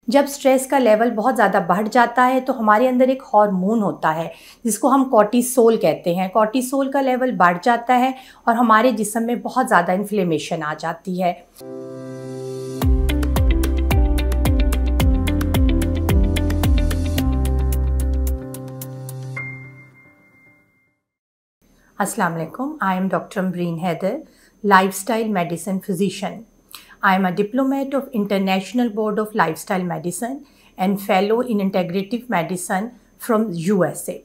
जब स्ट्रेस का लेवल बहुत ज़्यादा बढ़ जाता है तो हमारे अंदर एक हार्मोन होता है जिसको हम कॉर्टिसोल कहते हैं। कॉर्टिसोल का लेवल बढ़ जाता है और हमारे जिस्म में बहुत ज़्यादा इन्फ्लेमेशन आ जाती है। Assalamu alaikum. I am Dr. Ambreen Haider, lifestyle medicine physician. I am a diplomat of International Board of Lifestyle Medicine and fellow in integrative medicine from USA.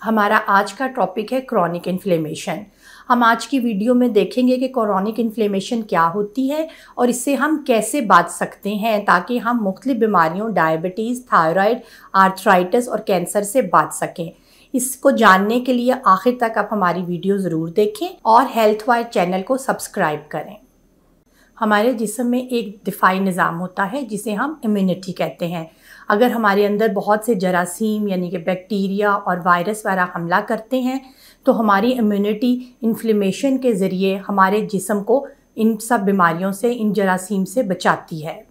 हमारा आज का टॉपिक है क्रॉनिक इन्फ्लेमेशन। हम आज की video में देखेंगे कि क्रॉनिक इन्फ्लेमेशन क्या होती है और इससे हम कैसे बच सकते हैं ताकि हम मुख्तलिफ बीमारियों डायबिटीज़, थायराइड, आर्थराइटिस और कैंसर से बच सकें। इसको जानने के लिए आखिर तक आप हमारी वीडियो ज़रूर देखें और हेल्थ वाइज चैनल को सब्सक्राइब करें। हमारे जिस्म में एक दिफाई निज़ाम होता है जिसे हम इम्यूनिटी कहते हैं। अगर हमारे अंदर बहुत से जरासीम यानी कि बैक्टीरिया और वायरस वगैरह हमला करते हैं तो हमारी इम्यूनिटी इन्फ्लेमेशन के ज़रिए हमारे जिस्म को इन सब बीमारियों से, इन जरासीम से बचाती है।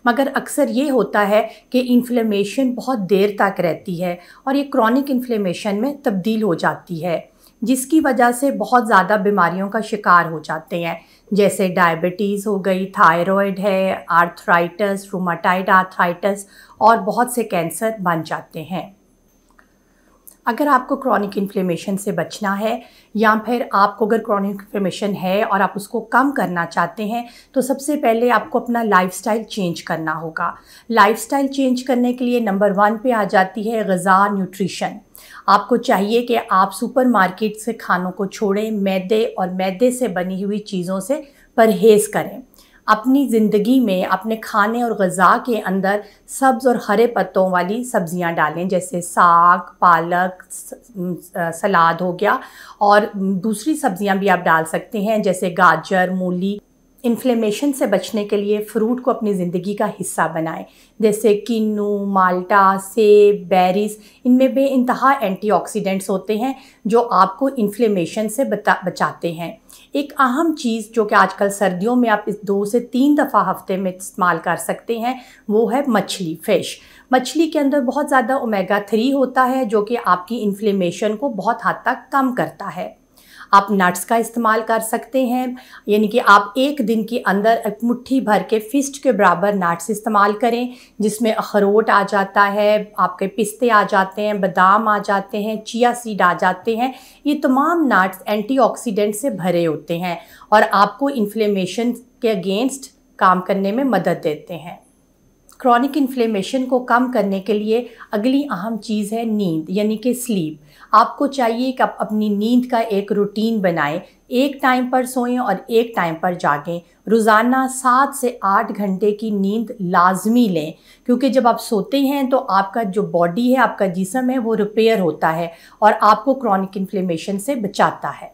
मगर अक्सर ये होता है कि इन्फ्लेमेशन बहुत देर तक रहती है और ये क्रॉनिक इन्फ्लेमेशन में तब्दील हो जाती है, जिसकी वजह से बहुत ज़्यादा बीमारियों का शिकार हो जाते हैं, जैसे डायबिटीज़ हो गई, थायराइड है, आर्थराइटिस, रूमाटाइड आर्थराइटिस और बहुत से कैंसर बन जाते हैं। अगर आपको क्रॉनिक इन्फ्लेमेशन से बचना है या फिर आपको अगर क्रॉनिक इन्फ्लेमेशन है और आप उसको कम करना चाहते हैं तो सबसे पहले आपको अपना लाइफस्टाइल चेंज करना होगा। लाइफस्टाइल चेंज करने के लिए नंबर 1 पे आ जाती है ग़िज़ा, न्यूट्रिशन। आपको चाहिए कि आप सुपरमार्केट से खानों को छोड़ें, मैदे और मैदे से बनी हुई चीज़ों से परहेज़ करें। अपनी ज़िंदगी में अपने खाने और ग़िज़ा के अंदर सब्ज़ और हरे पत्तों वाली सब्ज़ियां डालें, जैसे साग, पालक, सलाद हो गया और दूसरी सब्ज़ियां भी आप डाल सकते हैं जैसे गाजर, मूली। इन्फ्लेमेशन से बचने के लिए फ़्रूट को अपनी ज़िंदगी का हिस्सा बनाएं, जैसे किन्नू, माल्टा, सेब, बेरीज़। इनमें बेइंतहा एंटीऑक्सीडेंट्स होते हैं जो आपको इन्फ्लेमेशन से बचाते हैं। एक अहम चीज़ जो कि आजकल सर्दियों में आप इस 2 से 3 दफ़ा हफ्ते में इस्तेमाल कर सकते हैं वो है मछली, फ़िश। मछली के अंदर बहुत ज़्यादा ओमेगा 3 होता है जो कि आपकी इन्फ्लेमेशन को बहुत हद तक कम करता है। आप नट्स का इस्तेमाल कर सकते हैं, यानी कि आप एक दिन के अंदर एक मुट्ठी भर के फिस्ट के बराबर नट्स इस्तेमाल करें, जिसमें अखरोट आ जाता है, आपके पिस्ते आ जाते हैं, बादाम आ जाते हैं, चिया सीड आ जाते हैं। ये तमाम नट्स एंटीऑक्सीडेंट से भरे होते हैं और आपको इन्फ्लेमेशन के अगेंस्ट काम करने में मदद देते हैं। क्रॉनिक इन्फ्लेमेशन को कम करने के लिए अगली अहम चीज़ है नींद, यानी कि स्लीप। आपको चाहिए कि आप अपनी नींद का एक रूटीन बनाएं, एक टाइम पर सोएं और एक टाइम पर जागें। रोज़ाना 7 से 8 घंटे की नींद लाजमी लें, क्योंकि जब आप सोते हैं तो आपका जो बॉडी है, आपका जिस्म है, वो रिपेयर होता है और आपको क्रॉनिक इन्फ्लेमेशन से बचाता है।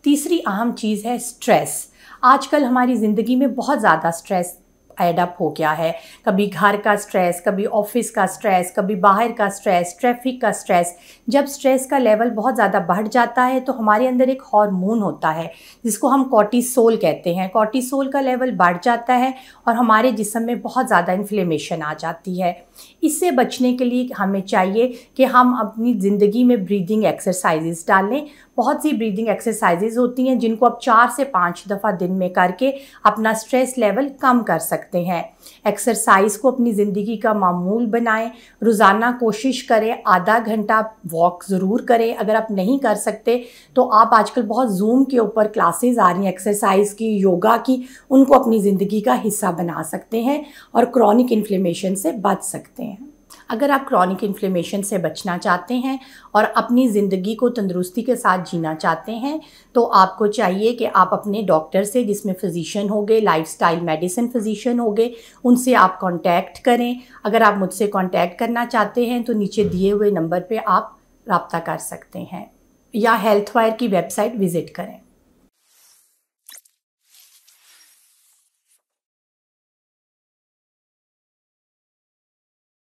तीसरी अहम चीज़ है स्ट्रेस। आजकल हमारी ज़िंदगी में बहुत ज़्यादा स्ट्रेस एडअप हो गया है। कभी घर का स्ट्रेस, कभी ऑफिस का स्ट्रेस, कभी बाहर का स्ट्रेस, ट्रैफिक का स्ट्रेस। जब स्ट्रेस का लेवल बहुत ज़्यादा बढ़ जाता है तो हमारे अंदर एक हार्मोन होता है जिसको हम कॉर्टिसोल कहते हैं। कॉर्टिसोल का लेवल बढ़ जाता है और हमारे जिस्म में बहुत ज़्यादा इन्फ्लेमेशन आ जाती है। इससे बचने के लिए हमें चाहिए कि हम अपनी ज़िंदगी में ब्रीदिंग एक्सरसाइजेस डालें। बहुत सी ब्रीदिंग एक्सरसाइजेज होती हैं जिनको आप 4 से 5 दफ़ा दिन में करके अपना स्ट्रेस लेवल कम कर सकते हैं। एक्सरसाइज को अपनी ज़िंदगी का मामूल बनाएं। रोज़ाना कोशिश करें आधा घंटा वॉक ज़रूर करें। अगर आप नहीं कर सकते तो आप आजकल बहुत जूम के ऊपर क्लासेस आ रही हैं एक्सरसाइज की, योगा की, उनको अपनी ज़िंदगी का हिस्सा बना सकते हैं और क्रॉनिक इन्फ्लेमेशन से बच सकते हैं। अगर आप क्रॉनिक इन्फ्लेमेशन से बचना चाहते हैं और अपनी ज़िंदगी को तंदुरुस्ती के साथ जीना चाहते हैं तो आपको चाहिए कि आप अपने डॉक्टर से, जिसमें फ़िज़िशियन हो गए, लाइफस्टाइल मेडिसिन फ़िज़िशियन हो गए, उनसे आप कांटेक्ट करें। अगर आप मुझसे कांटेक्ट करना चाहते हैं तो नीचे दिए हुए नंबर पे आप रब्ता कर सकते हैं या हेल्थ वायर की वेबसाइट विज़िट करें।